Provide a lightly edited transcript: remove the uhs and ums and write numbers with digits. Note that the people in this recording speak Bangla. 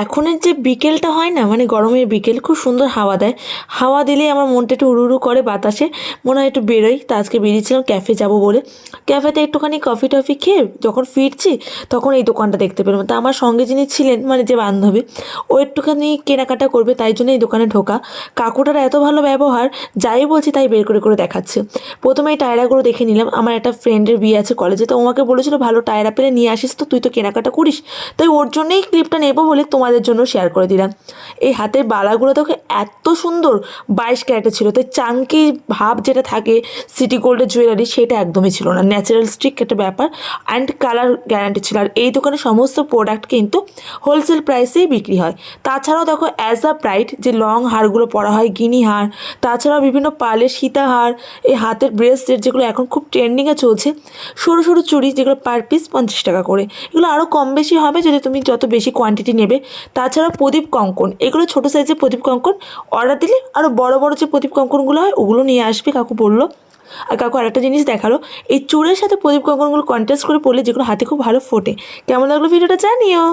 এখনের যে বিকেলটা হয় না, মানে গরমের বিকেল, খুব সুন্দর হাওয়া দেয়। হাওয়া দিলেই আমার মনটা একটু উড়ু উড়ু করে বাতাসে, মনে হয় একটু বেরোই। তা আজকে বেরিয়েছিলাম ক্যাফে যাব বলে। ক্যাফেতে একটুখানি কফি টফি খেয়ে যখন ফিরছি তখন এই দোকানটা দেখতে পেলাম। তা আমার সঙ্গে যিনি ছিলেন, মানে যে বান্ধবী, ও একটুখানি কেনাকাটা করবে, তাই জন্য এই দোকানে ঢোকা। কাকুটার এত ভালো ব্যবহার, যাই বলছি তাই বের করে করে দেখাচ্ছে। প্রথমে এই টায়রাগুলো দেখে নিলাম। আমার একটা ফ্রেন্ডের বিয়ে আছে কলেজে, তো আমাকে বলেছিল ভালো টায়রা পেলে নিয়ে আসিস, তো তুই তো কেনাকাটা করিস, তাই ওর জন্যই ক্লিপটা নেবো বলে তোমাদের জন্য শেয়ার করে দিলাম। এই হাতের বালাগুলো দেখো এত সুন্দর, 22 ক্যারেটের ছিল, তাই চাঙ্কি ভাব যেটা থাকে সিটি গোল্ডের জুয়েলারি, সেটা একদমই ছিল না। ন্যাচারাল স্টিক একটা ব্যাপার, অ্যান্ড কালার গ্যারান্টি ছিল। আর এই দোকানে সমস্ত প্রোডাক্ট কিন্তু হোলসেল প্রাইসেই বিক্রি হয়। তাছাড়াও দেখো অ্যাজ আ ব্রাইড যে লং হারগুলো পরা হয়, গিনি হার, তাছাড়াও বিভিন্ন পার্লের সীতাহার, এই হাতের ব্রেসলেট যেগুলো এখন খুব ট্রেন্ডিংয়ে চলছে, সরু সরু চুড়ি যেগুলো পার পিস 50 টাকা করে। এগুলো আরও কম বেশি হবে যদি তুমি যত বেশি কোয়ান্টিটি নেবে। তাছাড়া প্রদীপ কঙ্কন, এগুলো ছোটো সাইজের প্রদীপ কঙ্কন, অর্ডার দিলে আরও বড় বড় যে প্রদীপ কঙ্কনগুলো হয় ওগুলো নিয়ে আসবে কাকু বললো। আর কাকু আরেকটা জিনিস দেখালো, এই চুড়ের সাথে প্রদীপ কঙ্কনগুলো কন্ট্রাস্ট করে পরলে যেগুলো হাতে খুব ভালো ফোটে। কেমন লাগলো ভিডিওটা জানিও।